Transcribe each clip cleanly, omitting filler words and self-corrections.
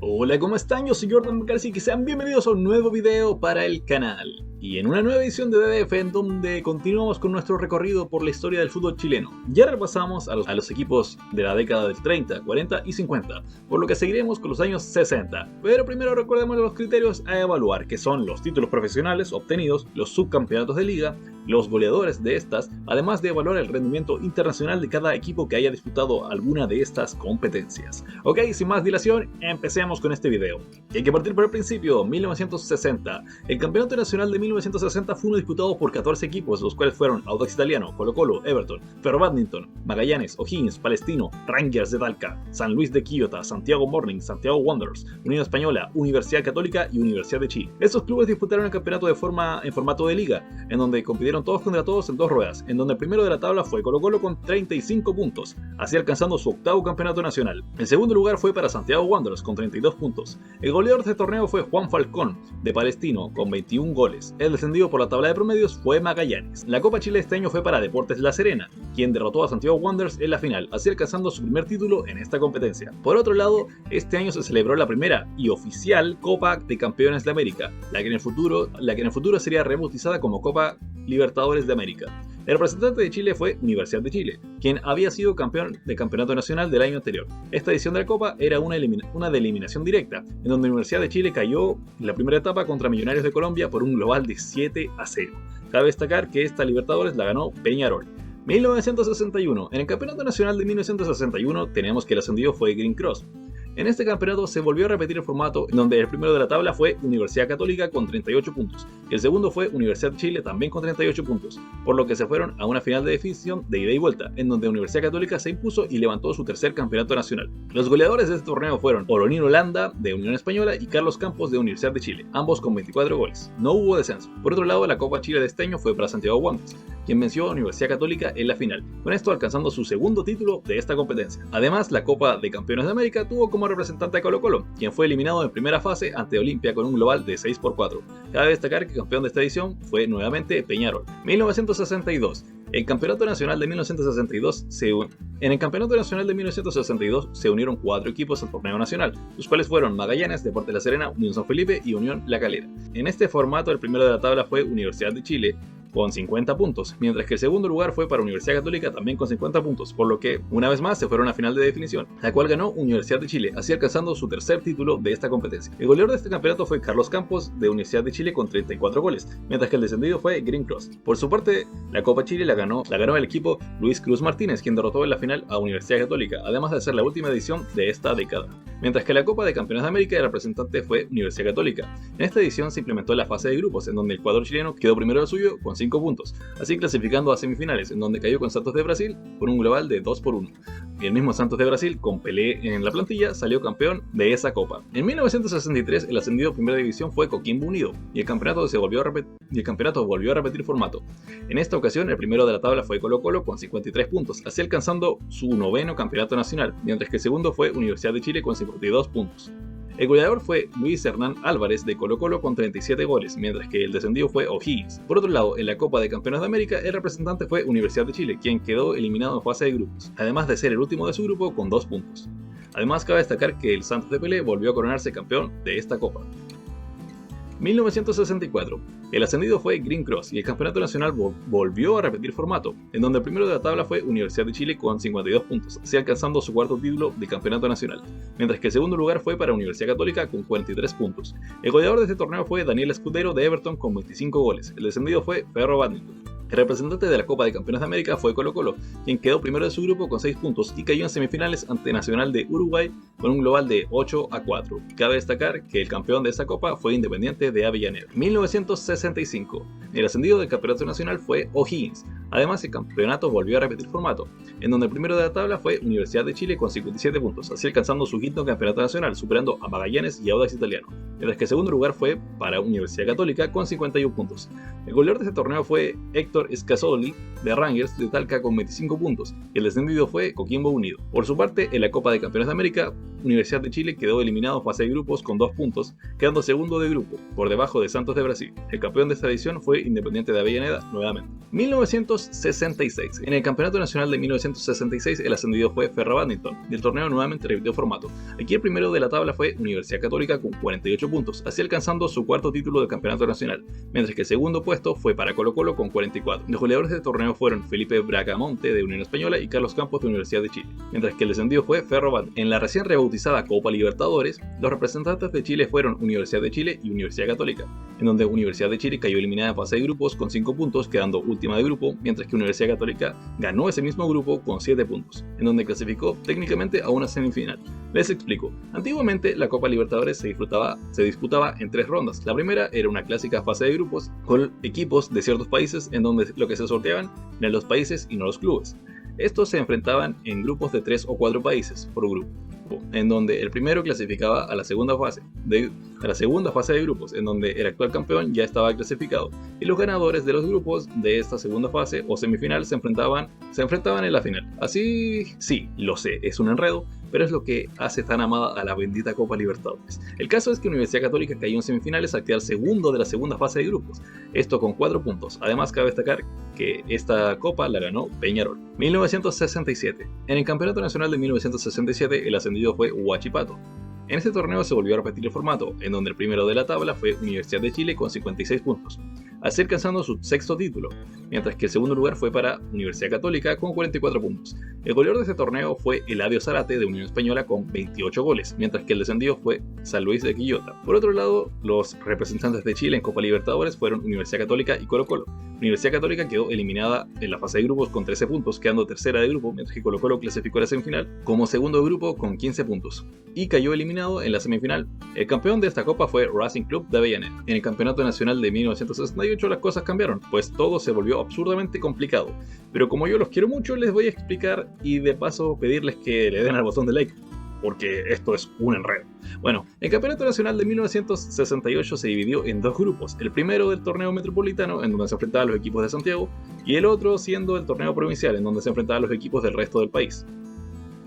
Hola, ¿cómo están? Yo soy Jordan McCarthy y sean bienvenidos a un nuevo video para el canal. Y en una nueva edición de DDF en donde continuamos con nuestro recorrido por la historia del fútbol chileno. Ya repasamos a los equipos de la década del 30, 40 y 50, por lo que seguiremos con los años 60. Pero primero recordemos los criterios a evaluar, que son los títulos profesionales obtenidos, los subcampeonatos de liga, los goleadores de estas, además de evaluar el rendimiento internacional de cada equipo que haya disputado alguna de estas competencias. Ok, sin más dilación, empecemos con este video. Y hay que partir por el principio, 1960. El campeonato nacional de 1960 fue uno disputado por 14 equipos, los cuales fueron Audax Italiano, Colo-Colo, Everton, Ferro Badminton, Magallanes, O'Higgins, Palestino, Rangers de Talca, San Luis de Quillota, Santiago Morning, Santiago Wanderers, Unión Española, Universidad Católica y Universidad de Chile. Estos clubes disputaron el campeonato en formato de liga, en donde compitieron todos contra todos en dos ruedas, en donde el primero de la tabla fue Colo-Colo con 35 puntos, así alcanzando su octavo campeonato nacional. El segundo lugar fue para Santiago Wanderers con 32 puntos. El goleador de este torneo fue Juan Falcón, de Palestino, con 21 goles. El descendido por la tabla de promedios fue Magallanes. La Copa Chile este año fue para Deportes La Serena, quien derrotó a Santiago Wanderers en la final, así alcanzando su primer título en esta competencia. Por otro lado, este año se celebró la primera y oficial Copa de Campeones de América, la que en el futuro sería rebautizada como Copa Libertadores de América. El representante de Chile fue Universidad de Chile, quien había sido campeón del campeonato nacional del año anterior. Esta edición de la Copa era una de eliminación directa, en donde Universidad de Chile cayó en la primera etapa contra Millonarios de Colombia por un global de 7-0. Cabe destacar que esta Libertadores la ganó Peñarol. 1961. En el campeonato nacional de 1961 tenemos que el ascendido fue Green Cross. En este campeonato se volvió a repetir el formato en donde el primero de la tabla fue Universidad Católica con 38 puntos y el segundo fue Universidad de Chile también con 38 puntos, por lo que se fueron a una final de definición de ida y vuelta, en donde Universidad Católica se impuso y levantó su tercer campeonato nacional. Los goleadores de este torneo fueron Oronino Landa de Unión Española y Carlos Campos de Universidad de Chile, ambos con 24 goles. No hubo descenso. Por otro lado, la Copa Chile de este año fue para Santiago Wanderers, quien venció a Universidad Católica en la final, con esto alcanzando su segundo título de esta competencia. Además, la Copa de Campeones de América tuvo como representante a Colo-Colo, quien fue eliminado en primera fase ante Olimpia con un global de 6-4. Cabe destacar que el campeón de esta edición fue nuevamente Peñarol. 1962. En el Campeonato Nacional de 1962 se unieron 4 equipos al torneo nacional, los cuales fueron Magallanes, Deportes La Serena, Unión San Felipe y Unión La Calera. En este formato el primero de la tabla fue Universidad de Chile, con 50 puntos, mientras que el segundo lugar fue para Universidad Católica también con 50 puntos, por lo que una vez más se fueron a final de definición, la cual ganó Universidad de Chile, así alcanzando su tercer título de esta competencia. El goleador de este campeonato fue Carlos Campos de Universidad de Chile con 34 goles, mientras que el descendido fue Green Cross. Por su parte, la Copa Chile la ganó el equipo Luis Cruz Martínez, quien derrotó en la final a Universidad Católica, además de ser la última edición de esta década. Mientras que la Copa de Campeones de América el representante fue Universidad Católica. En esta edición se implementó la fase de grupos, en donde el cuadro chileno quedó primero del suyo con 5 puntos, así clasificando a semifinales, en donde cayó con Santos de Brasil por un global de 2-1. Y el mismo Santos de Brasil, con Pelé en la plantilla, salió campeón de esa copa. En 1963, el ascendido a primera división fue Coquimbo Unido, y el campeonato volvió a repetir formato. En esta ocasión, el primero de la tabla fue Colo-Colo con 53 puntos, así alcanzando su noveno campeonato nacional, mientras que el segundo fue Universidad de Chile con 52 puntos. El goleador fue Luis Hernán Álvarez de Colo-Colo con 37 goles, mientras que el descendido fue O'Higgins. Por otro lado, en la Copa de Campeones de América, el representante fue Universidad de Chile, quien quedó eliminado en fase de grupos, además de ser el último de su grupo con 2 puntos. Además, cabe destacar que el Santos de Pelé volvió a coronarse campeón de esta copa. 1964. El ascendido fue Green Cross y el campeonato nacional volvió a repetir formato, en donde el primero de la tabla fue Universidad de Chile con 52 puntos, así alcanzando su cuarto título de campeonato nacional, mientras que el segundo lugar fue para Universidad Católica con 43 puntos. El goleador de este torneo fue Daniel Escudero de Everton con 25 goles, el descendido fue Ferro Badminton. El representante de la Copa de Campeones de América fue Colo-Colo, quien quedó primero de su grupo con 6 puntos y cayó en semifinales ante Nacional de Uruguay con un global de 8-4. Cabe destacar que el campeón de esta copa fue Independiente de Avellaneda. 1965. El ascendido del campeonato nacional fue O'Higgins. Además, el campeonato volvió a repetir formato, en donde el primero de la tabla fue Universidad de Chile con 57 puntos, así alcanzando su quinto campeonato nacional, superando a Magallanes y Audax Italiano, mientras que el segundo lugar fue para Universidad Católica con 51 puntos. El goleador de este torneo fue Héctor Escazoli de Rangers de Talca con 25 puntos, y el descendido fue Coquimbo Unido. Por su parte, en la Copa de Campeones de América, Universidad de Chile quedó eliminado en fase de grupos con 2 puntos, quedando segundo de grupo, por debajo de Santos de Brasil. El campeón de esta edición fue Independiente de Avellaneda nuevamente. 1966. En el Campeonato Nacional de 1966 el ascendido fue Ferro Badminton y el torneo nuevamente repitió formato. Aquí el primero de la tabla fue Universidad Católica con 48 puntos, así alcanzando su cuarto título de Campeonato Nacional, mientras que el segundo puesto fue para Colo Colo con 44. Los goleadores del torneo fueron Felipe Bracamonte de Unión Española y Carlos Campos de Universidad de Chile, mientras que el descendido fue Ferro Badminton. En la recién rebautizada Copa Libertadores, los representantes de Chile fueron Universidad de Chile y Universidad Católica, en donde Universidad de Chile cayó eliminada en fase de grupos con 5 puntos, quedando última de grupo, mientras que Universidad Católica ganó ese mismo grupo con 7 puntos, en donde clasificó técnicamente a una semifinal. Les explico. Antiguamente la Copa Libertadores se disputaba en 3 rondas. La primera era una clásica fase de grupos con equipos de ciertos países en donde lo que se sorteaban eran los países y no los clubes. Estos se enfrentaban en grupos de 3 o 4 países por grupo, en donde el primero clasificaba a la segunda fase de grupos, en donde el actual campeón ya estaba clasificado, y los ganadores de los grupos de esta segunda fase o semifinal se enfrentaban en la final. Así, sí, lo sé, es un enredo, pero es lo que hace tan amada a la bendita Copa Libertadores. El caso es que Universidad Católica cayó en semifinales al quedar segundo de la segunda fase de grupos, esto con 4 puntos. Además, cabe destacar que esta copa la ganó Peñarol. 1967. En el Campeonato Nacional de 1967 el ascendido fue Huachipato. En este torneo se volvió a repetir el formato, en donde el primero de la tabla fue Universidad de Chile con 56 puntos, así alcanzando su 6º título, mientras que el segundo lugar fue para Universidad Católica con 44 puntos. El goleador de este torneo fue Eladio Zárate de Unión Española con 28 goles, mientras que el descendido fue San Luis de Quillota. Por otro lado, los representantes de Chile en Copa Libertadores fueron Universidad Católica y Colo Colo. Universidad Católica quedó eliminada en la fase de grupos con 13 puntos, quedando tercera de grupo, mientras que Colo Colo clasificó a la semifinal como segundo de grupo con 15 puntos, y cayó eliminado en la semifinal. El campeón de esta copa fue Racing Club de Avellaneda. En el Campeonato Nacional de 1968 las cosas cambiaron, pues todo se volvió absurdamente complicado. Pero como yo los quiero mucho, les voy a explicar y de paso pedirles que le den al botón de like, porque esto es un enredo. Bueno, el Campeonato Nacional de 1968 se dividió en 2 grupos, el primero del torneo metropolitano, en donde se enfrentaban los equipos de Santiago, y el otro siendo el torneo provincial, en donde se enfrentaban los equipos del resto del país.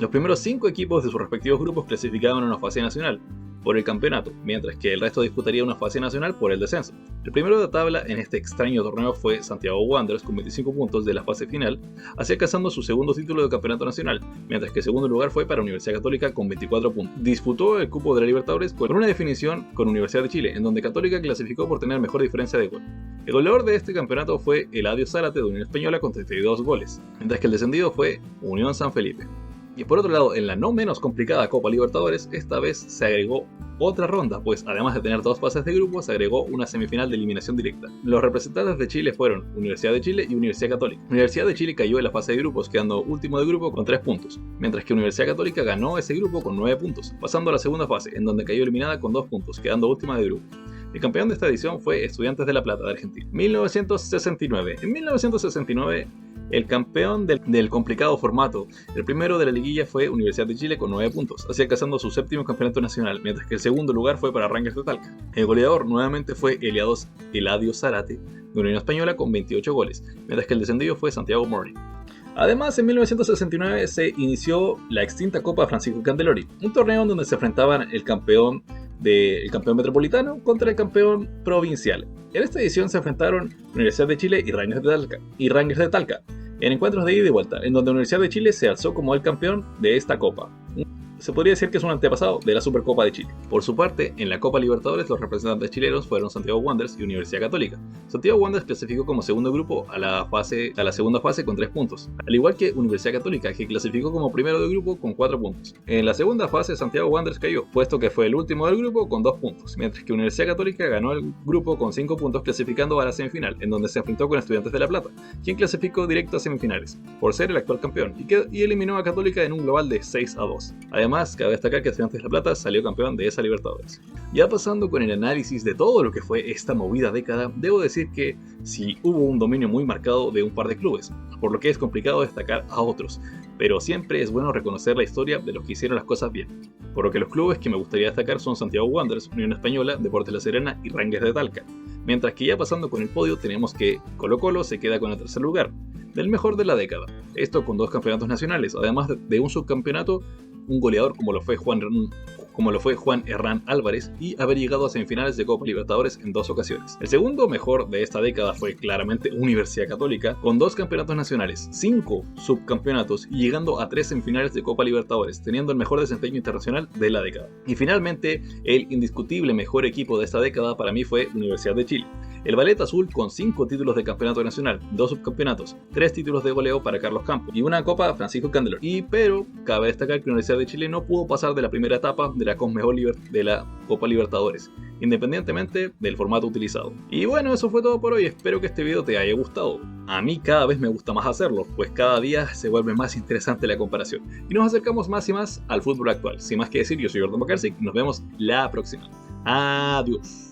Los primeros 5 equipos de sus respectivos grupos clasificaban a una fase nacional por el campeonato, mientras que el resto disputaría una fase nacional por el descenso. El primero de la tabla en este extraño torneo fue Santiago Wanderers con 25 puntos de la fase final, así alcanzando su segundo título de campeonato nacional, mientras que el segundo lugar fue para Universidad Católica con 24 puntos. Disputó el cupo de la Libertadores con una definición con Universidad de Chile, en donde Católica clasificó por tener mejor diferencia de gol. El goleador de este campeonato fue Eladio Zárate de Unión Española con 32 goles, mientras que el descendido fue Unión San Felipe. Y por otro lado, en la no menos complicada Copa Libertadores, esta vez se agregó otra ronda, pues además de tener 2 fases de grupo, se agregó una semifinal de eliminación directa. Los representantes de Chile fueron Universidad de Chile y Universidad Católica. Universidad de Chile cayó en la fase de grupos, quedando último de grupo con 3 puntos, mientras que Universidad Católica ganó ese grupo con 9 puntos, pasando a la segunda fase, en donde cayó eliminada con 2 puntos, quedando última de grupo. El campeón de esta edición fue Estudiantes de La Plata de Argentina. 1969. En 1969, el campeón del complicado formato, el primero de la liguilla, fue Universidad de Chile con 9 puntos, así alcanzando su 7º campeonato nacional, mientras que el segundo lugar fue para Rangers de Talca. El goleador nuevamente fue Eladio Zárate de Unión Española con 28 goles, mientras que el descendido fue Santiago Morning. Además, en 1969 se inició la extinta Copa Francisco Candelori, un torneo donde se enfrentaban el campeón metropolitano contra el campeón provincial. En esta edición se enfrentaron Universidad de Chile y Rangers de Talca, en encuentros de ida y vuelta, en donde Universidad de Chile se alzó como el campeón de esta copa. Se podría decir que es un antepasado de la Supercopa de Chile. Por su parte, en la Copa Libertadores los representantes chilenos fueron Santiago Wanderers y Universidad Católica. Santiago Wanderers clasificó como segundo grupo a la segunda fase con 3 puntos, al igual que Universidad Católica, que clasificó como primero de grupo con 4 puntos. En la segunda fase Santiago Wanderers cayó, puesto que fue el último del grupo con 2 puntos, mientras que Universidad Católica ganó el grupo con 5 puntos, clasificando a la semifinal, en donde se enfrentó con Estudiantes de La Plata, quien clasificó directo a semifinales, por ser el actual campeón, y eliminó a Católica en un global de 6-2. Además, cabe destacar que Estudiantes de La Plata salió campeón de esa Libertadores. Ya pasando con el análisis de todo lo que fue esta movida década, debo decir que sí hubo un dominio muy marcado de un par de clubes, por lo que es complicado destacar a otros, pero siempre es bueno reconocer la historia de los que hicieron las cosas bien. Por lo que los clubes que me gustaría destacar son Santiago Wanderers, Unión Española, Deportes La Serena y Rangers de Talca. Mientras que ya pasando con el podio tenemos que Colo Colo se queda con el tercer lugar, del mejor de la década, esto con 2 campeonatos nacionales, además de un subcampeonato un goleador como lo fue Juan Hernán Álvarez y haber llegado a semifinales de Copa Libertadores en 2 ocasiones. El segundo mejor de esta década fue claramente Universidad Católica, con 2 campeonatos nacionales, 5 subcampeonatos y llegando a 3 semifinales de Copa Libertadores, teniendo el mejor desempeño internacional de la década. Y finalmente, el indiscutible mejor equipo de esta década para mí fue Universidad de Chile. El Ballet Azul con 5 títulos de campeonato nacional, 2 subcampeonatos, 3 títulos de goleo para Carlos Campos y una copa Francisco Candelor. Pero cabe destacar que la Universidad de Chile no pudo pasar de la primera etapa de la Copa Libertadores, independientemente del formato utilizado. Y bueno, eso fue todo por hoy, espero que este video te haya gustado. A mí cada vez me gusta más hacerlo, pues cada día se vuelve más interesante la comparación y nos acercamos más y más al fútbol actual. Sin más que decir, yo soy Gordon Bakarczyk, nos vemos la próxima. Adiós.